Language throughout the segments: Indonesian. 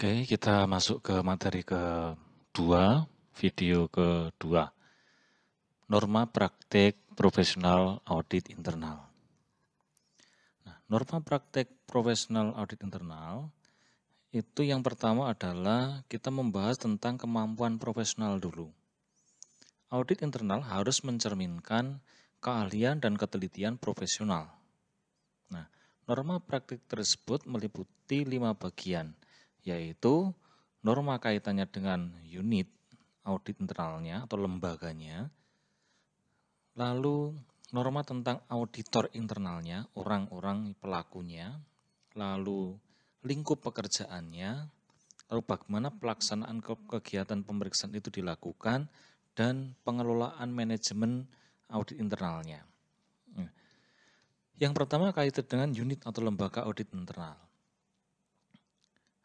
Oke, kita masuk ke materi kedua, video kedua. Norma praktek profesional audit internal. Nah, norma praktek profesional audit internal itu yang pertama adalah kita membahas tentang kemampuan profesional dulu. Audit internal harus mencerminkan keahlian dan ketelitian profesional. Nah, norma praktik tersebut meliputi 5 bagian, yaitu norma kaitannya dengan unit audit internalnya atau lembaganya, lalu norma tentang auditor internalnya, orang-orang pelakunya, lalu lingkup pekerjaannya, lalu bagaimana pelaksanaan kegiatan pemeriksaan itu dilakukan, dan pengelolaan manajemen audit internalnya. Yang pertama kaitan dengan unit atau lembaga audit internal.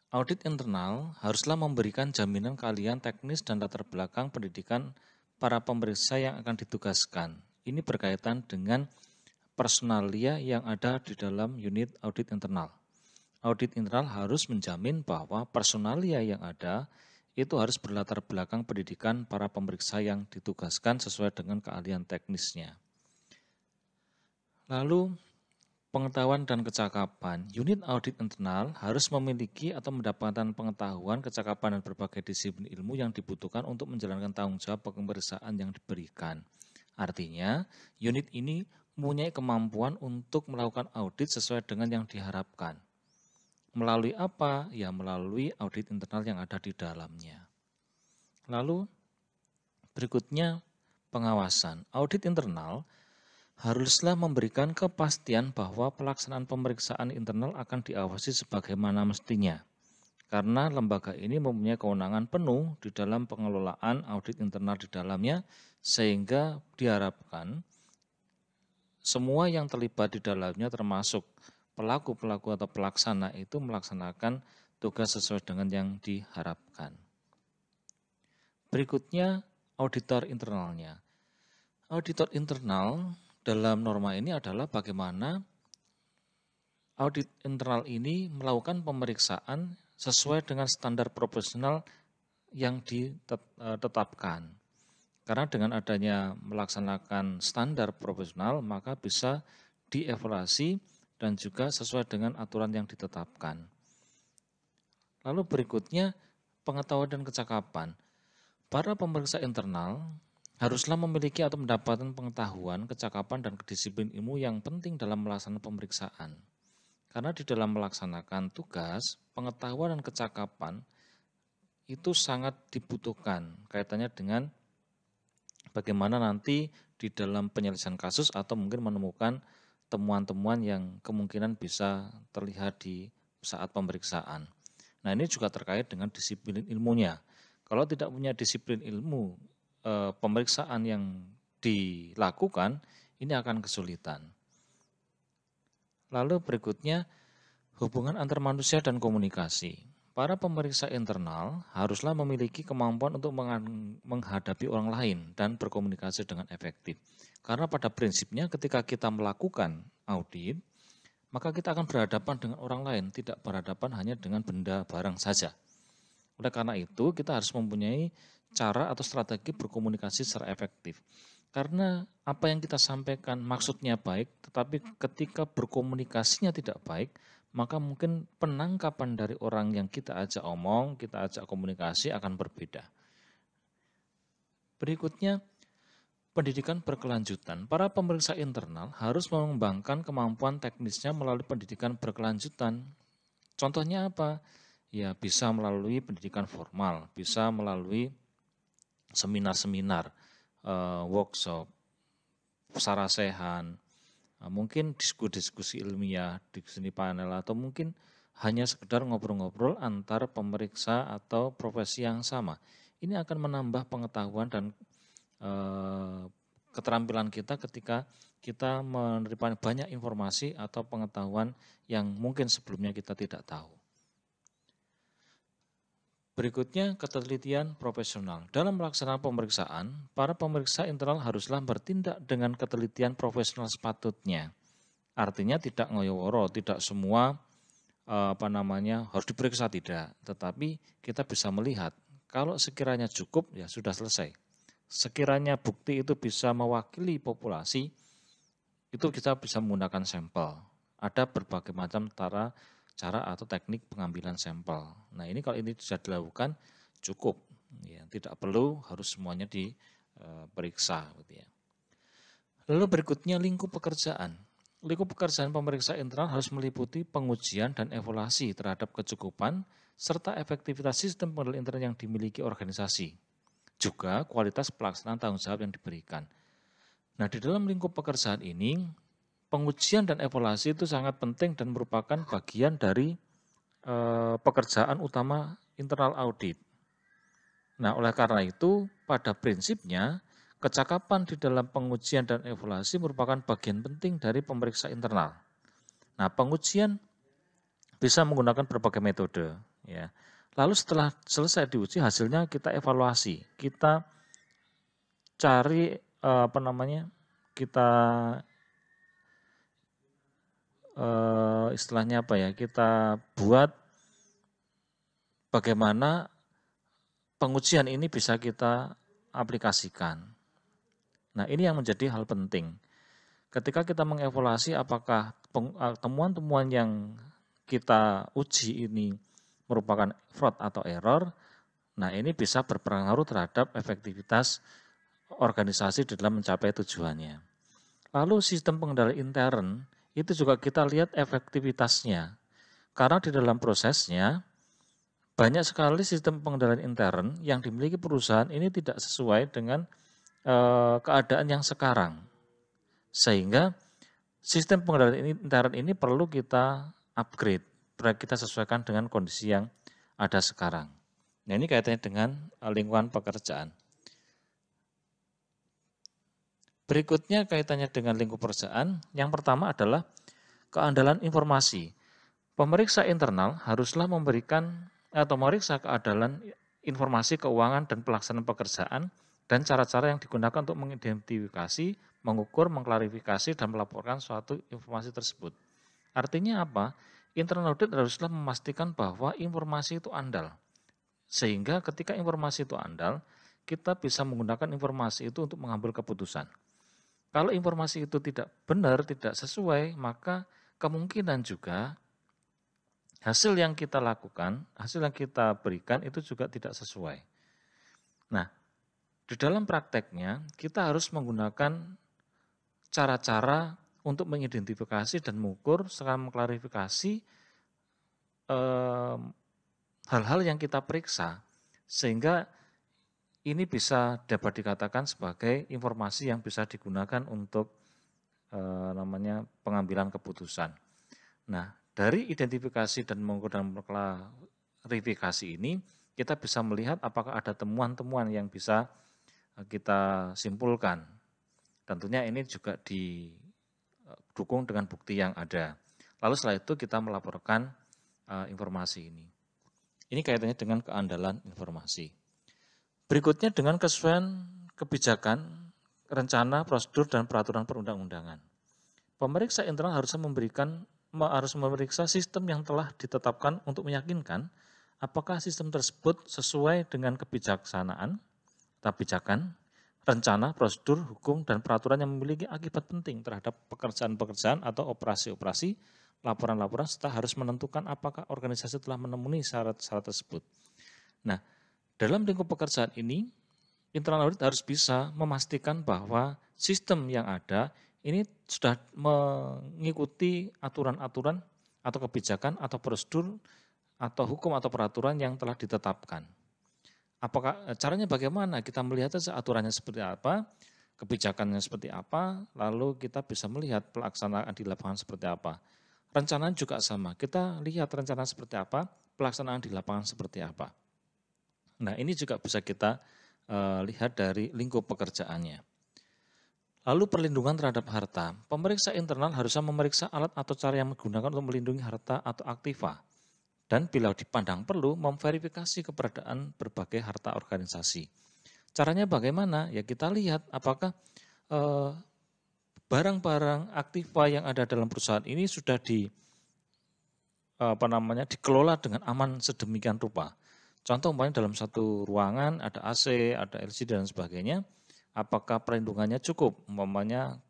Audit internal haruslah memberikan jaminan keahlian teknis dan latar belakang pendidikan para pemeriksa yang akan ditugaskan. Ini berkaitan dengan personalia yang ada di dalam unit audit internal. Audit internal harus menjamin bahwa personalia yang ada itu harus berlatar belakang pendidikan para pemeriksa yang ditugaskan sesuai dengan keahlian teknisnya. Lalu, pengetahuan dan kecakapan. Unit audit internal harus memiliki atau mendapatkan pengetahuan, kecakapan, dan berbagai disiplin ilmu yang dibutuhkan untuk menjalankan tanggung jawab pemeriksaan yang diberikan. Artinya, unit ini mempunyai kemampuan untuk melakukan audit sesuai dengan yang diharapkan. Melalui apa? Ya, melalui audit internal yang ada di dalamnya. Lalu, berikutnya pengawasan. Audit internal haruslah memberikan kepastian bahwa pelaksanaan pemeriksaan internal akan diawasi sebagaimana mestinya. Karena lembaga ini mempunyai kewenangan penuh di dalam pengelolaan audit internal di dalamnya, sehingga diharapkan semua yang terlibat di dalamnya termasuk pelaku-pelaku atau pelaksana itu melaksanakan tugas sesuai dengan yang diharapkan. Berikutnya, auditor internalnya. Auditor internal dalam norma ini adalah bagaimana audit internal ini melakukan pemeriksaan sesuai dengan standar profesional yang ditetapkan. Karena dengan adanya melaksanakan standar profesional, maka bisa dievaluasi dan juga sesuai dengan aturan yang ditetapkan. Lalu berikutnya, pengetahuan dan kecakapan. Para pemeriksa internal haruslah memiliki atau mendapatkan pengetahuan, kecakapan, dan kedisiplin ilmu yang penting dalam melaksanakan pemeriksaan. Karena di dalam melaksanakan tugas, pengetahuan dan kecakapan itu sangat dibutuhkan kaitannya dengan bagaimana nanti di dalam penyelesaian kasus atau mungkin menemukan temuan-temuan yang kemungkinan bisa terlihat di saat pemeriksaan. Nah, ini juga terkait dengan disiplin ilmunya. Kalau tidak punya disiplin ilmu pemeriksaan yang dilakukan, ini akan kesulitan. Lalu berikutnya, hubungan antar manusia dan komunikasi. Para pemeriksa internal haruslah memiliki kemampuan untuk menghadapi orang lain dan berkomunikasi dengan efektif. Karena pada prinsipnya ketika kita melakukan audit, maka kita akan berhadapan dengan orang lain, tidak berhadapan hanya dengan benda barang saja. Oleh karena itu, kita harus mempunyai cara atau strategi berkomunikasi secara efektif. Karena apa yang kita sampaikan maksudnya baik, tetapi ketika berkomunikasinya tidak baik, maka mungkin penangkapan dari orang yang kita ajak omong, kita ajak komunikasi akan berbeda. Berikutnya, pendidikan berkelanjutan. Para pemeriksa internal harus mengembangkan kemampuan teknisnya melalui pendidikan berkelanjutan. Contohnya apa? Ya, bisa melalui pendidikan formal, bisa melalui seminar-seminar, workshop, sarasehan, mungkin diskusi ilmiah, diskusi panel, atau mungkin hanya sekedar ngobrol-ngobrol antar pemeriksa atau profesi yang sama. Ini akan menambah pengetahuan dan keterampilan kita ketika kita menerima banyak informasi atau pengetahuan yang mungkin sebelumnya kita tidak tahu. Berikutnya, ketelitian profesional. Dalam melaksanakan pemeriksaan, para pemeriksa internal haruslah bertindak dengan ketelitian profesional sepatutnya. Artinya tidak ngoyoworo, tidak semua harus diperiksa tidak, tetapi kita bisa melihat kalau sekiranya cukup ya sudah selesai. Sekiranya bukti itu bisa mewakili populasi, itu kita bisa menggunakan sampel. Ada berbagai macam cara atau teknik pengambilan sampel. Nah ini kalau ini sudah dilakukan cukup, ya, tidak perlu harus semuanya diperiksa. Gitu ya. Lalu berikutnya lingkup pekerjaan. Lingkup pekerjaan pemeriksa internal harus meliputi pengujian dan evaluasi terhadap kecukupan serta efektivitas sistem pengendalian internal yang dimiliki organisasi. Juga kualitas pelaksanaan tanggung jawab yang diberikan. Nah, di dalam lingkup pekerjaan ini, pengujian dan evaluasi itu sangat penting dan merupakan bagian dari pekerjaan utama internal audit. Nah, oleh karena itu, pada prinsipnya, kecakapan di dalam pengujian dan evaluasi merupakan bagian penting dari pemeriksa internal. Nah, pengujian bisa menggunakan berbagai metode. Ya. Lalu setelah selesai diuji, hasilnya kita evaluasi. Kita cari kita istilahnya apa ya? Kita buat bagaimana pengujian ini bisa kita aplikasikan. Nah, ini yang menjadi hal penting. Ketika kita mengevaluasi apakah temuan-temuan yang kita uji ini merupakan fraud atau error, nah ini bisa berpengaruh terhadap efektivitas organisasi dalam mencapai tujuannya. Lalu sistem pengendalian intern itu juga kita lihat efektivitasnya. Karena di dalam prosesnya banyak sekali sistem pengendalian intern yang dimiliki perusahaan ini tidak sesuai dengan keadaan yang sekarang. Sehingga sistem pengendalian intern ini perlu kita upgrade, kita sesuaikan dengan kondisi yang ada sekarang. Nah ini kaitannya dengan lingkungan pekerjaan. Berikutnya kaitannya dengan lingkup pekerjaan, yang pertama adalah keandalan informasi. Pemeriksa internal haruslah memberikan atau memeriksa keandalan informasi keuangan dan pelaksanaan pekerjaan dan cara-cara yang digunakan untuk mengidentifikasi, mengukur, mengklarifikasi, dan melaporkan suatu informasi tersebut. Artinya apa? Internal audit haruslah memastikan bahwa informasi itu andal. Sehingga ketika informasi itu andal, kita bisa menggunakan informasi itu untuk mengambil keputusan. Kalau informasi itu tidak benar, tidak sesuai, maka kemungkinan juga hasil yang kita lakukan, hasil yang kita berikan itu juga tidak sesuai. Nah, di dalam prakteknya kita harus menggunakan cara-cara untuk mengidentifikasi dan mengukur serta mengklarifikasi hal-hal yang kita periksa, sehingga ini bisa dapat dikatakan sebagai informasi yang bisa digunakan untuk pengambilan keputusan. Nah, dari identifikasi dan mengukur dan mengklarifikasi ini, kita bisa melihat apakah ada temuan-temuan yang bisa kita simpulkan. Tentunya ini juga didukung dengan bukti yang ada. Lalu setelah itu kita melaporkan informasi ini. Ini kaitannya dengan keandalan informasi. Berikutnya dengan kesesuaian kebijakan, rencana, prosedur, dan peraturan perundang-undangan. Pemeriksa internal harus memeriksa sistem yang telah ditetapkan untuk meyakinkan apakah sistem tersebut sesuai dengan kebijaksanaan, rencana, prosedur, hukum, dan peraturan yang memiliki akibat penting terhadap pekerjaan-pekerjaan atau operasi-operasi, laporan-laporan, serta harus menentukan apakah organisasi telah memenuhi syarat-syarat tersebut. Nah, dalam lingkup pekerjaan ini, internal audit harus bisa memastikan bahwa sistem yang ada ini sudah mengikuti aturan-aturan atau kebijakan atau prosedur atau hukum atau peraturan yang telah ditetapkan. Apakah caranya bagaimana? Kita melihat aturannya seperti apa, kebijakannya seperti apa, lalu kita bisa melihat pelaksanaan di lapangan seperti apa. Rencana juga sama, kita lihat rencana seperti apa, pelaksanaan di lapangan seperti apa. Nah ini juga bisa kita lihat dari lingkup pekerjaannya. Lalu perlindungan terhadap harta. Pemeriksa internal harusnya memeriksa alat atau cara yang digunakan untuk melindungi harta atau aktiva. Dan bila dipandang perlu, memverifikasi keberadaan berbagai harta organisasi. Caranya bagaimana? Ya kita lihat apakah barang-barang aktiva yang ada dalam perusahaan ini sudah dikelola dengan aman sedemikian rupa. Contoh umpamanya dalam satu ruangan ada AC, ada LCD dan sebagainya, apakah perlindungannya cukup? Umpamanya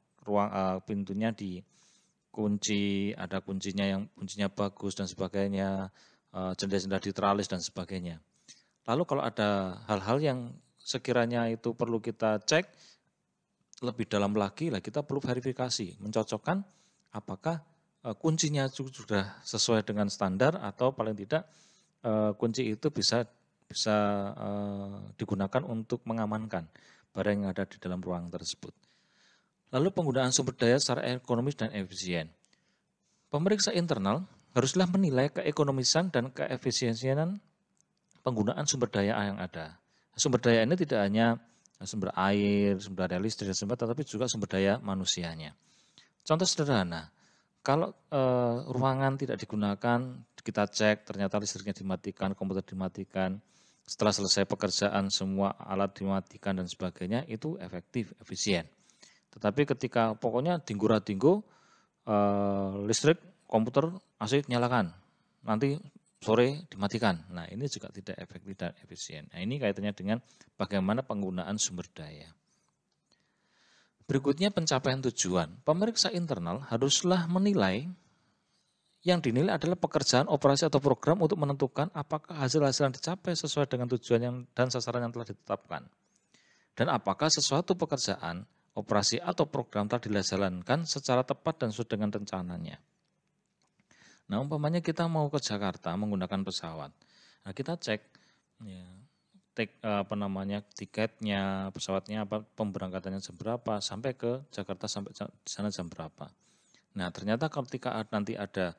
pintunya dikunci, ada kuncinya yang kuncinya bagus dan sebagainya, jendela-jendela diteralis dan sebagainya. Lalu kalau ada hal-hal yang sekiranya itu perlu kita cek lebih dalam lagi, lah kita perlu verifikasi, mencocokkan apakah kuncinya sudah sesuai dengan standar atau paling tidak kunci itu bisa digunakan untuk mengamankan barang yang ada di dalam ruang tersebut. Lalu penggunaan sumber daya secara ekonomis dan efisien. Pemeriksa internal haruslah menilai keekonomisan dan keefisiensian penggunaan sumber daya yang ada. Sumber daya ini tidak hanya sumber air, sumber daya listrik, tetapi juga sumber daya manusianya. Contoh sederhana, kalau ruangan tidak digunakan, kita cek ternyata listriknya dimatikan, komputer dimatikan, setelah selesai pekerjaan semua alat dimatikan dan sebagainya, itu efektif, efisien. Tetapi ketika pokoknya dinggo-dinggo, listrik, komputer, AC nyalakan, nanti sore dimatikan. Nah, ini juga tidak efektif dan efisien. Nah, ini kaitannya dengan bagaimana penggunaan sumber daya. Berikutnya pencapaian tujuan. Pemeriksa internal haruslah menilai, yang dinilai adalah pekerjaan, operasi atau program untuk menentukan apakah hasil-hasil yang dicapai sesuai dengan tujuan dan sasaran yang telah ditetapkan. Dan apakah sesuatu pekerjaan, operasi atau program telah dijalankan secara tepat dan sesuai dengan rencananya. Nah, umpamanya kita mau ke Jakarta menggunakan pesawat. Nah, kita cek ya, tiketnya, pesawatnya apa, pemberangkatannya jam berapa, sampai ke Jakarta sampai di sana jam berapa. Nah, ternyata ketika nanti ada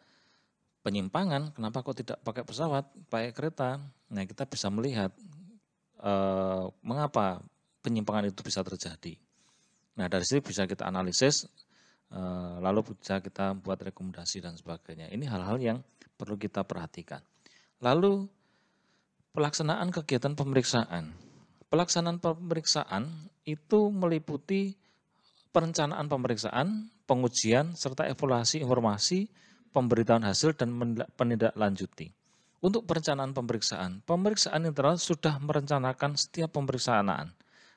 penyimpangan, kenapa kok tidak pakai pesawat, pakai kereta? Nah, kita bisa melihat mengapa penyimpangan itu bisa terjadi. Nah, dari sini bisa kita analisis, lalu bisa kita buat rekomendasi dan sebagainya. Ini hal-hal yang perlu kita perhatikan. Lalu pelaksanaan kegiatan pemeriksaan. Pelaksanaan pemeriksaan itu meliputi perencanaan pemeriksaan, pengujian, serta evaluasi informasi, pemberitahuan hasil, dan penindaklanjuti. Untuk perencanaan pemeriksaan internal sudah merencanakan setiap pemeriksaan.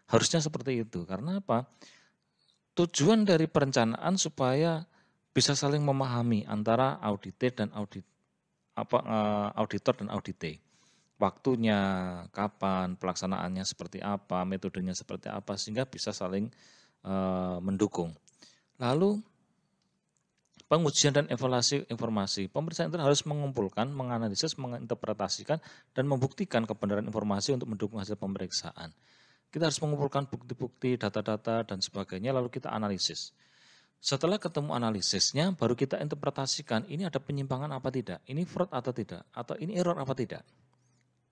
Harusnya seperti itu. Karena apa? Tujuan dari perencanaan supaya bisa saling memahami antara audite dan auditor dan audite. Waktunya, kapan, pelaksanaannya seperti apa, metodenya seperti apa, sehingga bisa saling mendukung. Lalu pengujian dan evaluasi informasi. Pemeriksaan internal harus mengumpulkan, menganalisis, menginterpretasikan, dan membuktikan kebenaran informasi untuk mendukung hasil pemeriksaan. Kita harus mengumpulkan bukti-bukti, data-data, dan sebagainya, lalu kita analisis. Setelah ketemu analisisnya, baru kita interpretasikan ini ada penyimpangan apa tidak, ini fraud atau tidak, atau ini error apa tidak.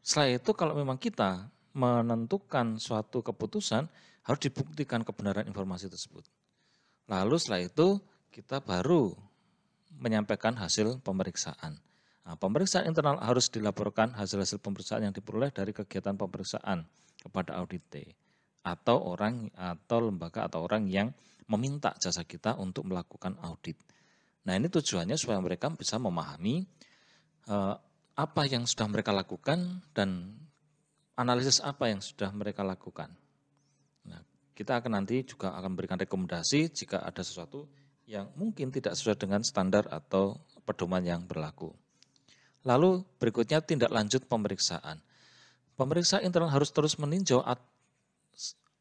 Setelah itu kalau memang kita menentukan suatu keputusan, harus dibuktikan kebenaran informasi tersebut. Lalu setelah itu kita baru menyampaikan hasil pemeriksaan. Nah, pemeriksaan internal harus dilaporkan hasil-hasil pemeriksaan yang diperoleh dari kegiatan pemeriksaan kepada audite atau orang atau lembaga atau orang yang meminta jasa kita untuk melakukan audit. Nah, ini tujuannya supaya mereka bisa memahami apa yang sudah mereka lakukan dan analisis apa yang sudah mereka lakukan. Nah, kita akan nanti juga akan memberikan rekomendasi jika ada sesuatu yang mungkin tidak sesuai dengan standar atau pedoman yang berlaku. Lalu berikutnya tindak lanjut pemeriksaan. Pemeriksaan internal harus terus meninjau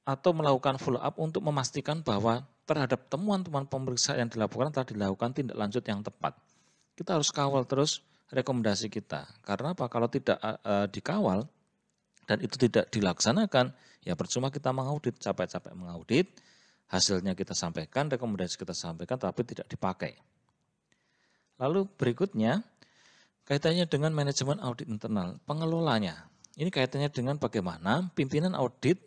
atau melakukan follow up untuk memastikan bahwa terhadap temuan-temuan pemeriksaan yang dilakukan telah dilakukan tindak lanjut yang tepat. Kita harus kawal terus rekomendasi kita. Karena apa? Kalau tidak dikawal dan itu tidak dilaksanakan, ya percuma kita mengaudit, capek-capek mengaudit, hasilnya kita sampaikan, rekomendasi kita sampaikan, tapi tidak dipakai. Lalu berikutnya, kaitannya dengan manajemen audit internal, pengelolanya. Ini kaitannya dengan bagaimana pimpinan audit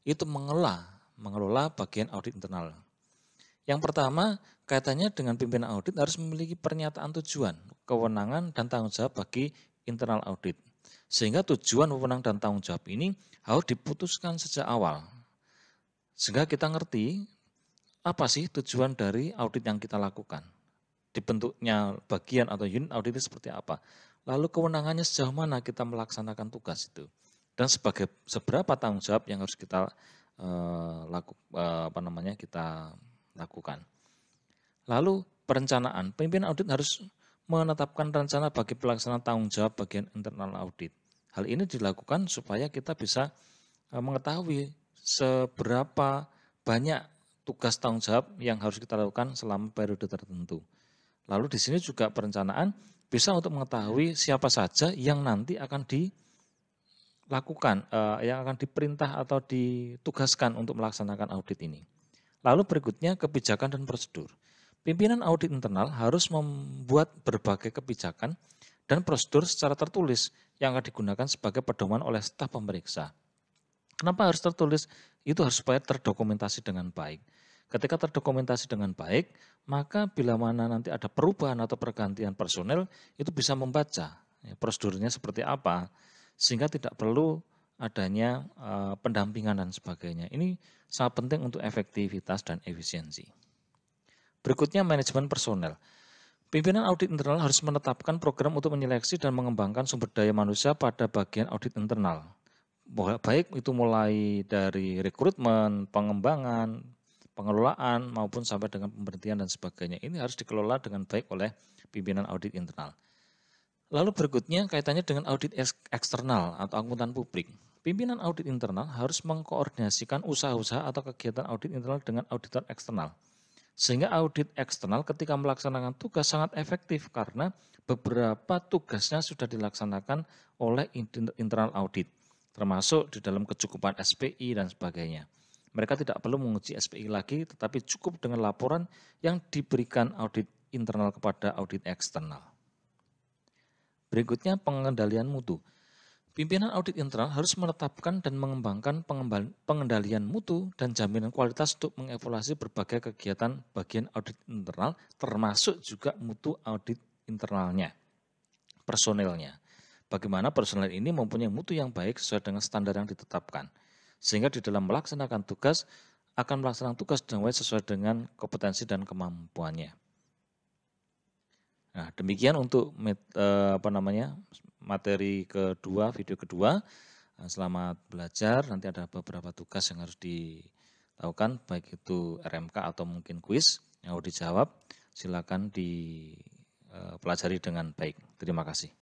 itu mengelola bagian audit internal. Yang pertama, kaitannya dengan pimpinan audit harus memiliki pernyataan tujuan, kewenangan, dan tanggung jawab bagi internal audit. Sehingga tujuan, wewenang, dan tanggung jawab ini harus diputuskan sejak awal. Sehingga kita ngerti apa sih tujuan dari audit yang kita lakukan. dibentuknya bagian atau unit audit itu seperti apa. Lalu kewenangannya sejauh mana kita melaksanakan tugas itu. Dan seberapa tanggung jawab yang harus kita kita lakukan. Lalu perencanaan, pimpinan audit harus menetapkan rencana bagi pelaksanaan tanggung jawab bagian internal audit. Hal ini dilakukan supaya kita bisa mengetahui seberapa banyak tugas tanggung jawab yang harus kita lakukan selama periode tertentu. Lalu di sini juga perencanaan bisa untuk mengetahui siapa saja yang nanti akan dilakukan, yang akan diperintah atau ditugaskan untuk melaksanakan audit ini. Lalu berikutnya kebijakan dan prosedur. Pimpinan audit internal harus membuat berbagai kebijakan dan prosedur secara tertulis yang akan digunakan sebagai pedoman oleh staf pemeriksa. Kenapa harus tertulis? Itu harus supaya terdokumentasi dengan baik. Ketika terdokumentasi dengan baik, maka bila mana nanti ada perubahan atau pergantian personel, itu bisa membaca prosedurnya seperti apa, sehingga tidak perlu adanya pendampingan dan sebagainya. Ini sangat penting untuk efektivitas dan efisiensi. Berikutnya manajemen personel. Pimpinan audit internal harus menetapkan program untuk menyeleksi dan mengembangkan sumber daya manusia pada bagian audit internal. Baik itu mulai dari rekrutmen, pengembangan, pengelolaan, maupun sampai dengan pemberhentian dan sebagainya. Ini harus dikelola dengan baik oleh pimpinan audit internal. Lalu berikutnya kaitannya dengan audit eksternal atau akuntan publik. Pimpinan audit internal harus mengkoordinasikan usaha-usaha atau kegiatan audit internal dengan auditor eksternal. Sehingga audit eksternal ketika melaksanakan tugas sangat efektif karena beberapa tugasnya sudah dilaksanakan oleh internal audit, termasuk di dalam kecukupan SPI dan sebagainya. Mereka tidak perlu menguji SPI lagi, tetapi cukup dengan laporan yang diberikan audit internal kepada audit eksternal. Berikutnya pengendalian mutu. Pimpinan audit internal harus menetapkan dan mengembangkan pengendalian mutu dan jaminan kualitas untuk mengevaluasi berbagai kegiatan bagian audit internal, termasuk juga mutu audit internalnya, personelnya. Bagaimana personel ini mempunyai mutu yang baik sesuai dengan standar yang ditetapkan. Sehingga di dalam melaksanakan tugas, akan melaksanakan tugas dengan baik sesuai dengan kompetensi dan kemampuannya. Nah, demikian untuk materi kedua, video kedua. Selamat belajar, nanti ada beberapa tugas yang harus dilakukan, baik itu RMK atau mungkin kuis yang harus dijawab. Silakan dipelajari dengan baik. Terima kasih.